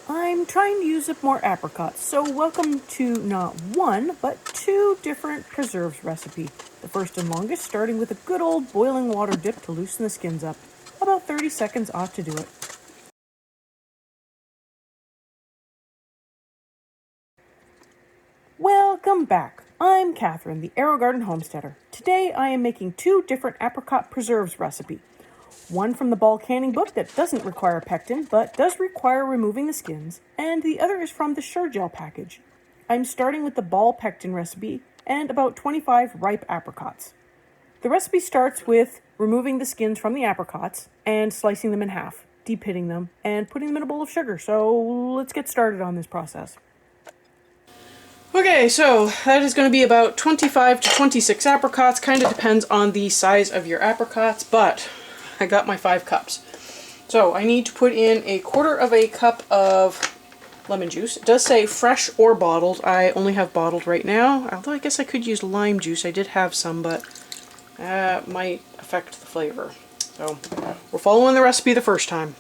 I'm trying to use up more apricots, so welcome to not one, but two different preserves recipe. The first and longest starting with a good old boiling water dip to loosen the skins up. About 30 seconds ought to do it. Welcome back. I'm Kathryn, the Aerogarden Homesteader. Today I am making two different apricot preserves recipe. One from the ball canning book that doesn't require pectin, but does require removing the skins, and the other is from the Sure Gel package. I'm starting with the ball pectin recipe and about 25 ripe apricots. The recipe starts with removing the skins from the apricots and slicing them in half, depitting them, and putting them in a bowl of sugar. So let's get started on this process. Okay, so that is going to be about 25 to 26 apricots. Kind of depends on the size of your apricots, but I got my 5 cups. So I need to put in 1/4 of a cup of lemon juice. It does say fresh or bottled. I only have bottled right now, although I guess I could use lime juice. I did have some, but that might affect the flavor. So we're following the recipe the first time.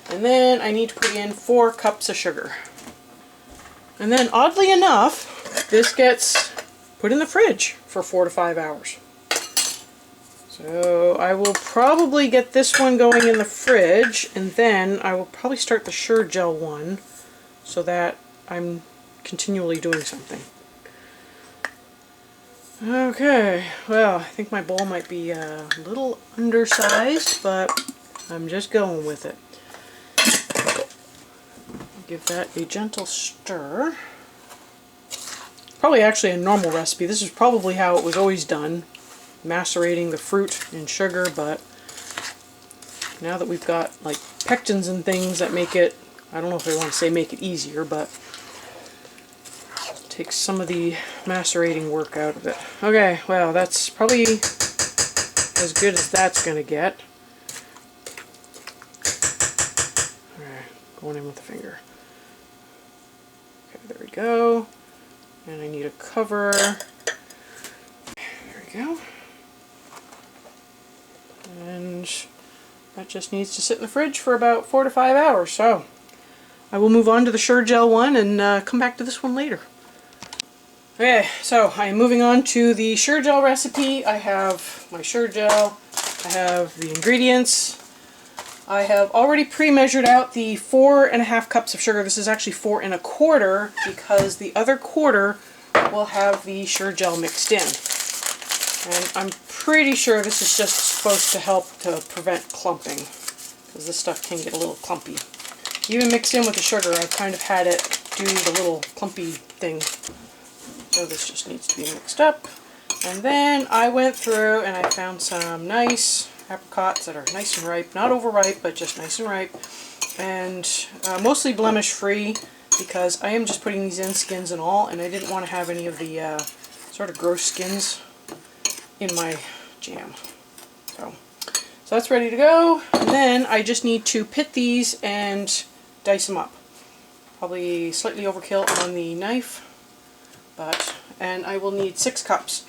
And then I need to put in 4 cups of sugar. And then, oddly enough, this gets put in the fridge for 4 to 5 hours. So I will probably get this one going in the fridge, and then I will probably start the Sure Gel one so that I'm continually doing something. Okay, well, I think my bowl might be a little undersized, but I'm just going with it. Give that a gentle stir. Probably actually a normal recipe. This is probably how it was always done, macerating the fruit in sugar, but now that we've got like pectins and things that make it, I don't know if I want to say make it easier, but takes some of the macerating work out of it. Okay, well, that's probably as good as that's going to get. Alright, going in with the finger. Okay, there we go. And I need a cover. There we go. And that just needs to sit in the fridge for about 4 to 5 hours. So I will move on to the Sure Gel one and come back to this one later. Okay, so I am moving on to the Sure Gel recipe. I have my Sure Gel. I have the ingredients. I have already pre-measured out the 4.5 cups of sugar. This is actually 4 1/4 because the other quarter will have the Sure Gel mixed in. And I'm pretty sure this is just supposed to help to prevent clumping, because this stuff can get a little clumpy. Even mixed in with the sugar, I've kind of had it do the little clumpy thing. So this just needs to be mixed up. And then I went through and I found some nice apricots that are nice and ripe, not overripe, but just nice and ripe, and mostly blemish free, because I am just putting these in, skins and all, and I didn't want to have any of the sort of gross skins in my jam. So that's ready to go, and then I just need to pit these and dice them up. Probably slightly overkill on the knife, and I will need 6 cups.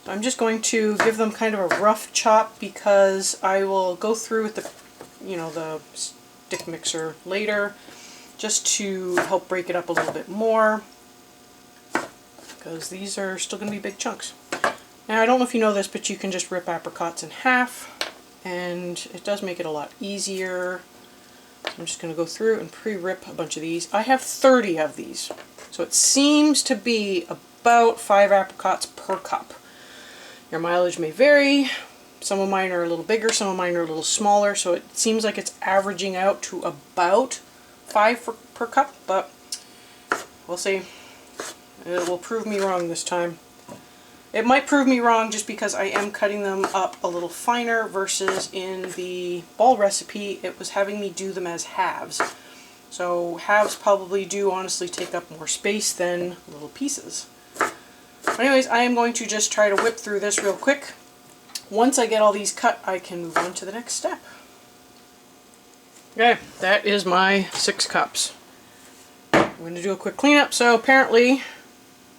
So I'm just going to give them kind of a rough chop, because I will go through with the, the stick mixer later, just to help break it up a little bit more, because these are still going to be big chunks. Now, I don't know if you know this, but you can just rip apricots in half, and it does make it a lot easier. So I'm just going to go through and pre-rip a bunch of these. I have 30 of these, so it seems to be about 5 apricots per cup. Your mileage may vary. Some of mine are a little bigger, some of mine are a little smaller, so it seems like it's averaging out to about 5 per cup, but we'll see. It will prove me wrong this time. It might prove me wrong just because I am cutting them up a little finer, versus in the ball recipe it was having me do them as halves. So halves probably do honestly take up more space than little pieces. Anyways, I am going to just try to whip through this real quick. Once I get all these cut, I can move on to the next step. Okay, that is my 6 cups. I'm going to do a quick cleanup. So apparently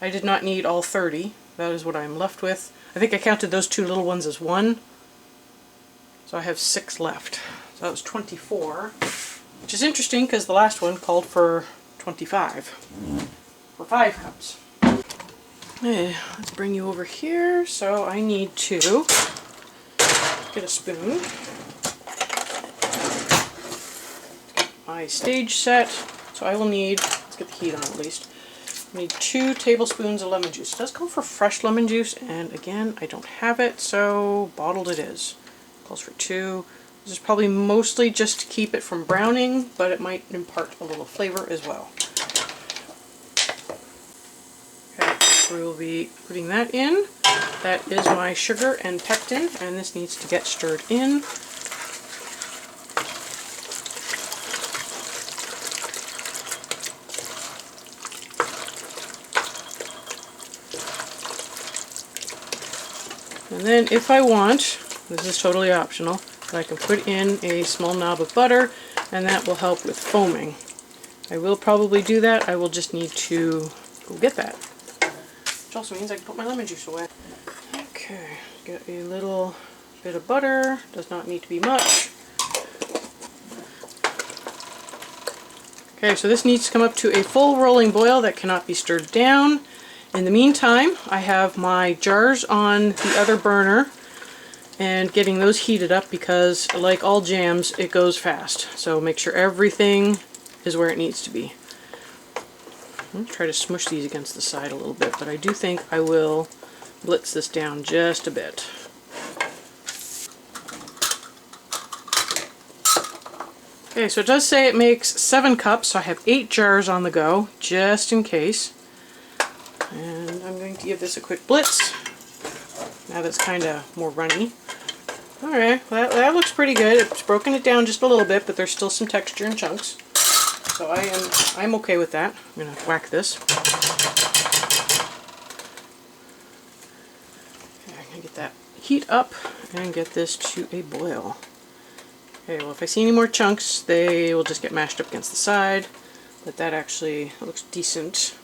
I did not need all 30. That is what I'm left with. I think I counted those 2 little ones as 1. So I have 6 left. So that was 24. which is interesting because the last one called for 25 for 5 cups. Okay, let's bring you over here. So I need to get a spoon, my stage set. So I will need, let's get the heat on at least. I need 2 tablespoons of lemon juice. It does call for fresh lemon juice, and again, I don't have it, so bottled it is. It calls for 2. This is probably mostly just to keep it from browning, but it might impart a little flavor as well. Okay, so we will be putting that in. That is my sugar and pectin, and this needs to get stirred in. And then if I want, this is totally optional, but I can put in a small knob of butter, and that will help with foaming. I will probably do that. I will just need to go get that. Which also means I can put my lemon juice away. Okay, get a little bit of butter. Does not need to be much. Okay, so this needs to come up to a full rolling boil that cannot be stirred down. In the meantime, I have my jars on the other burner and getting those heated up because, like all jams, it goes fast. So make sure everything is where it needs to be. I'll try to smush these against the side a little bit, but I do think I will blitz this down just a bit. Okay, so it does say it makes 7 cups, so I have 8 jars on the go, just in case. And I'm going to give this a quick blitz, now that it's kind of more runny. Alright, well, that looks pretty good. It's broken it down just a little bit, but there's still some texture and chunks. So I'm okay with that. I'm going to whack this. Okay, I'm going to get that heat up and get this to a boil. Okay, well if I see any more chunks, they will just get mashed up against the side, but that actually looks decent.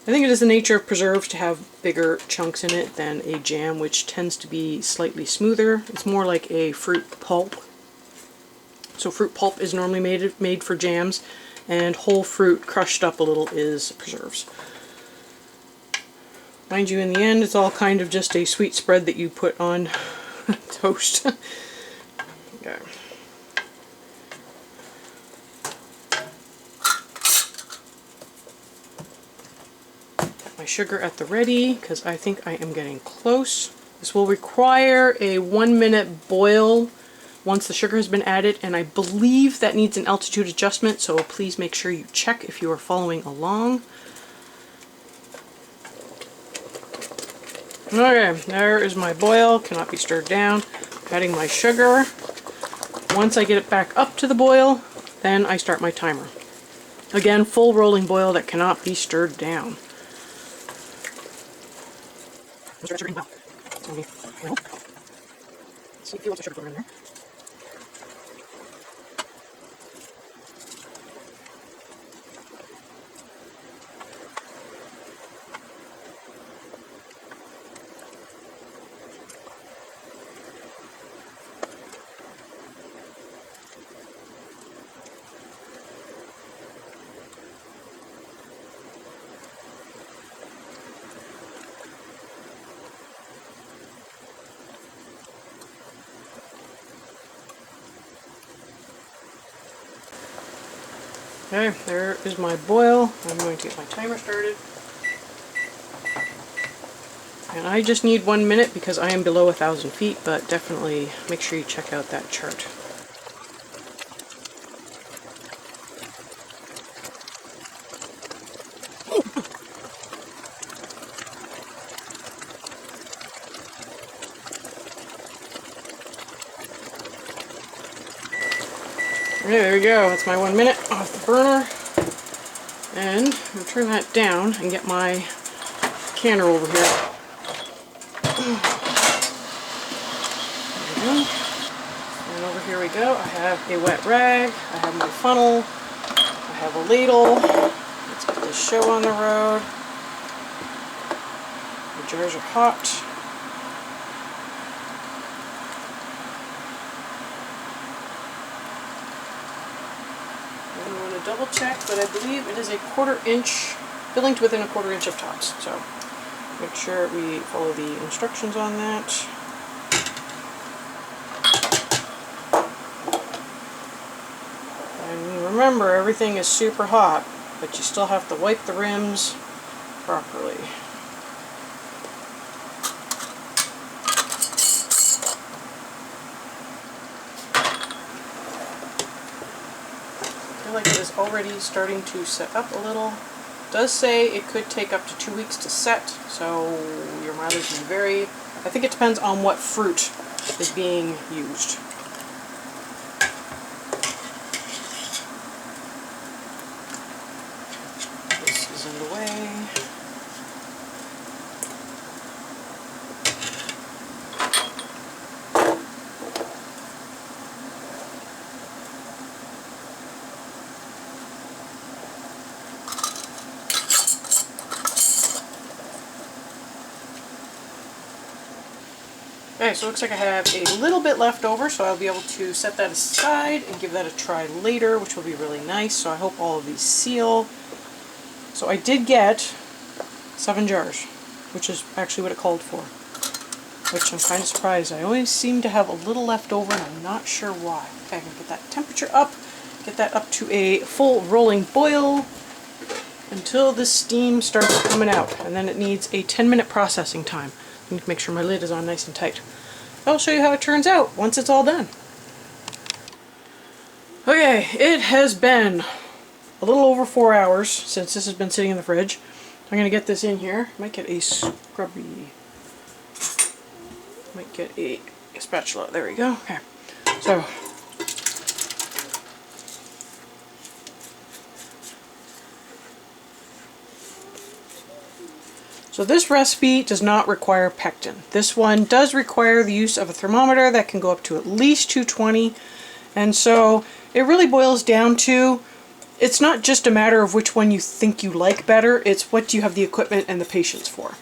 I think it is the nature of preserves to have bigger chunks in it than a jam, which tends to be slightly smoother. It's more like a fruit pulp. So fruit pulp is normally made for jams, and whole fruit crushed up a little is preserves. Mind you, in the end, it's all kind of just a sweet spread that you put on toast. Okay. Got my sugar at the ready because I think I am getting close. This will require a 1-minute boil once the sugar has been added, and I believe that needs an altitude adjustment, so please make sure you check if you are following along. Okay, there is my boil, cannot be stirred down. Adding my sugar. Once I get it back up to the boil, then I start my timer. Again, full rolling boil that cannot be stirred down. Let's see if you want the sugar in there. Okay, there is my boil. I'm going to get my timer started. And I just need 1 minute because I am below 1,000 feet, but definitely make sure you check out that chart. Okay, there we go. That's my 1 minute off the burner. And I'm going to turn that down and get my canner over here. There we go. And over here we go. I have a wet rag. I have my funnel. I have a ladle. Let's get this show on the road. The jars are hot. I'm going to double check, but I believe it is a 1/4 inch, filling to within a 1/4 inch of tops. So make sure we follow the instructions on that. And remember, everything is super hot, but you still have to wipe the rims properly. I feel like it is already starting to set up a little. It does say it could take up to 2 weeks to set, so your mileage may vary. I think it depends on what fruit is being used. This is in the way. Okay, so it looks like I have a little bit left over, so I'll be able to set that aside and give that a try later, which will be really nice. So I hope all of these seal. So I did get 7 jars, which is actually what it called for, which I'm kind of surprised. I always seem to have a little left over, and I'm not sure why. Okay, I'm going to get that temperature up, get that up to a full rolling boil until the steam starts coming out, and then it needs a 10-minute processing time. I need to make sure my lid is on nice and tight. I'll show you how it turns out once it's all done. Okay, it has been a little over 4 hours since this has been sitting in the fridge. I'm going to get this in here. Might get a scrubby. Might get a spatula. There we go. Okay. So this recipe does not require pectin. This one does require the use of a thermometer that can go up to at least 220. And so it really boils down to, it's not just a matter of which one you think you like better, it's what you have the equipment and the patience for.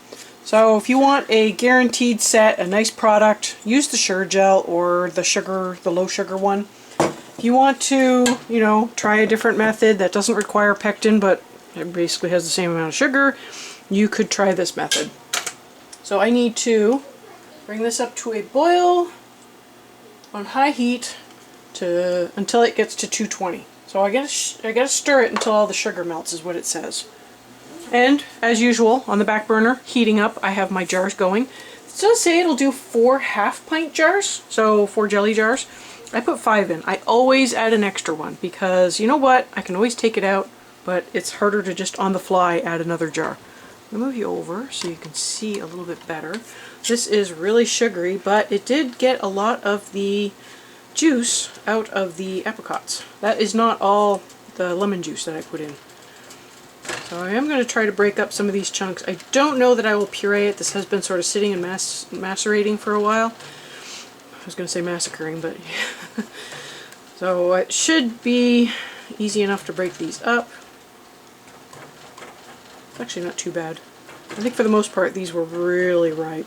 So if you want a guaranteed set, a nice product, use the Sure Gel or the low sugar one. If you want to, you know, try a different method that doesn't require pectin but it basically has the same amount of sugar, you could try this method. So I need to bring this up to a boil on high heat until it gets to 220. So I gotta stir it until all the sugar melts, is what it says. And as usual, on the back burner, heating up, I have my jars going. It does say it'll do 4 half-pint jars, so 4 jelly jars. I put 5 in. I always add an extra one because, you know what, I can always take it out, but it's harder to just on the fly add another jar. I'll move you over so you can see a little bit better. This is really sugary, but it did get a lot of the juice out of the apricots. That is not all the lemon juice that I put in. So I am going to try to break up some of these chunks. I don't know that I will puree it. This has been sort of sitting and macerating for a while. I was going to say massacring, but so it should be easy enough to break these up. It's actually not too bad. I think for the most part these were really ripe.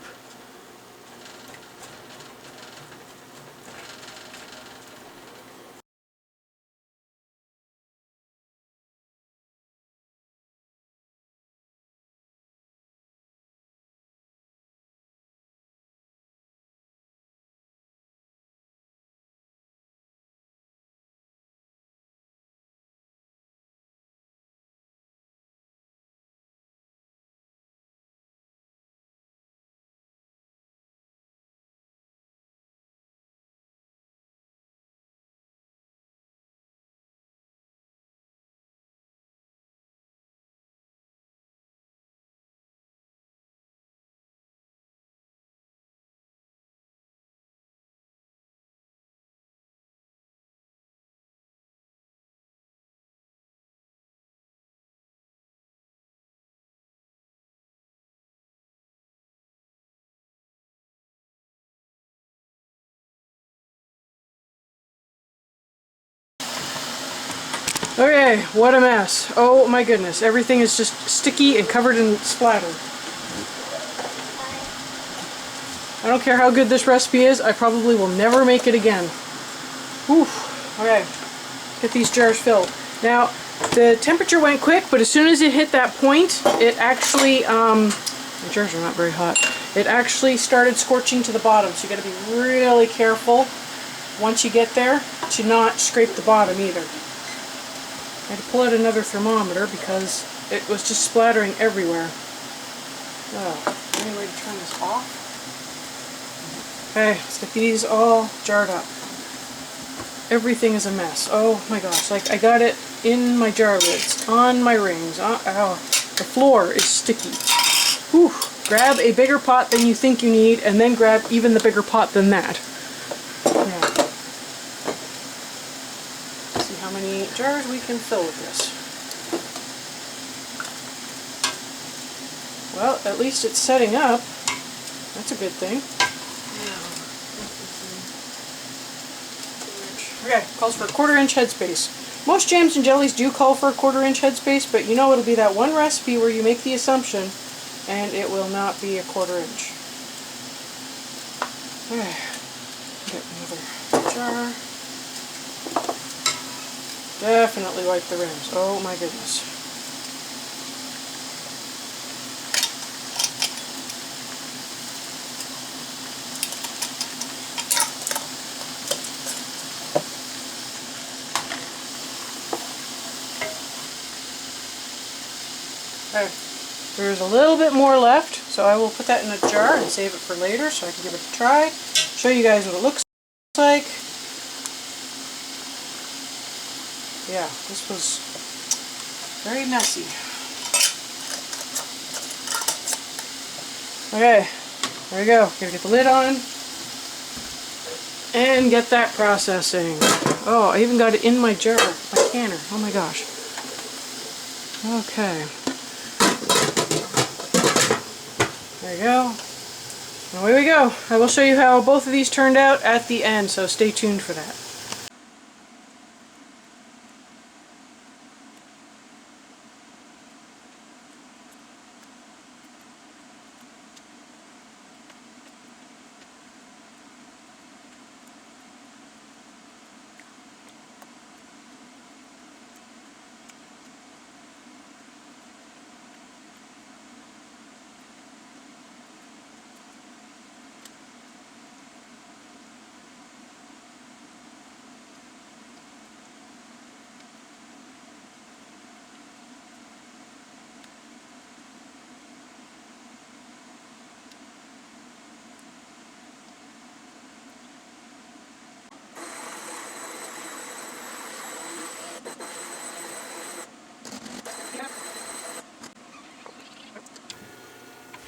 Okay, what a mess. Oh my goodness, everything is just sticky and covered in splatter. I don't care how good this recipe is, I probably will never make it again. Whew. Okay, get these jars filled. Now, the temperature went quick, but as soon as it hit that point, it actually, the jars are not very hot, it actually started scorching to the bottom, so you got to be really careful once you get there to not scrape the bottom either. I had to pull out another thermometer because it was just splattering everywhere. Oh, any way to turn this off? Okay, let's get these all jarred up. Everything is a mess. Oh my gosh, like I got it in my jar lids, on my rings. Ow. The floor is sticky. Whew. Grab a bigger pot than you think you need, and then grab even the bigger pot than that. Yeah. See how many jars we can fill with this. Well, at least it's setting up. That's a good thing. Okay, calls for a 1/4 inch headspace. Most jams and jellies do call for a 1/4 inch headspace, but you know it'll be that one recipe where you make the assumption and it will not be a 1/4 inch. Okay, get another jar. Definitely wipe the rims. Oh my goodness. Okay, there's a little bit more left, so I will put that in a jar and save it for later so I can give it a try, show you guys what it looks like. Yeah, this was very messy. Okay, there we go. Gotta get the lid on and get that processing. Oh, I even got it in my jar, my canner. Oh my gosh. Okay. There you go. And away we go. I will show you how both of these turned out at the end, so stay tuned for that.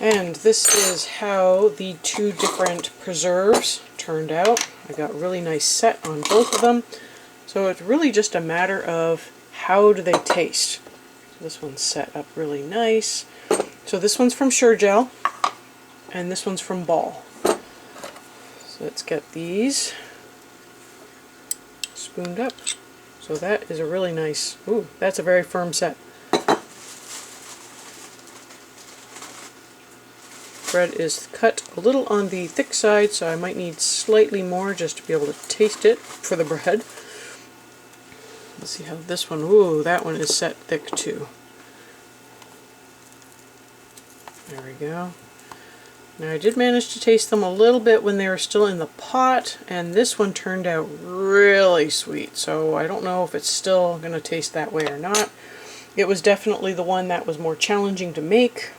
And this is how the two different preserves turned out. I got a really nice set on both of them. So it's really just a matter of how do they taste. So this one's set up really nice. So this one's from Sure-Gel and this one's from Ball. So let's get these spooned up. So that is a really nice, ooh, that's a very firm set. Bread is cut a little on the thick side, so I might need slightly more just to be able to taste it for the bread. Let's see how this one, ooh, that one is set thick too. There we go. Now I did manage to taste them a little bit when they were still in the pot, and this one turned out really sweet, so I don't know if it's still going to taste that way or not. It was definitely the one that was more challenging to make.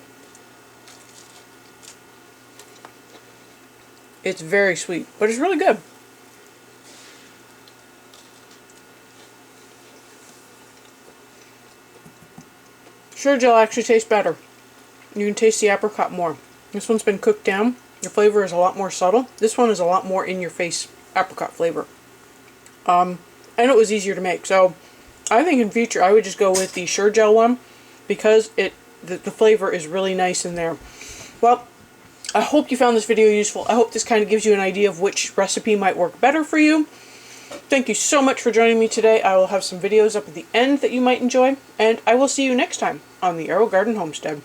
It's very sweet, but it's really good. Sure-Gel actually tastes better. You can taste the apricot more. This one's been cooked down. The flavor is a lot more subtle. This one is a lot more in-your-face apricot flavor. And it was easier to make. So I think in future I would just go with the Sure-Gel one because the flavor is really nice in there. Well, I hope you found this video useful. I hope this kind of gives you an idea of which recipe might work better for you. Thank you so much for joining me today. I will have some videos up at the end that you might enjoy, and I will see you next time on the Aerogarden Homestead.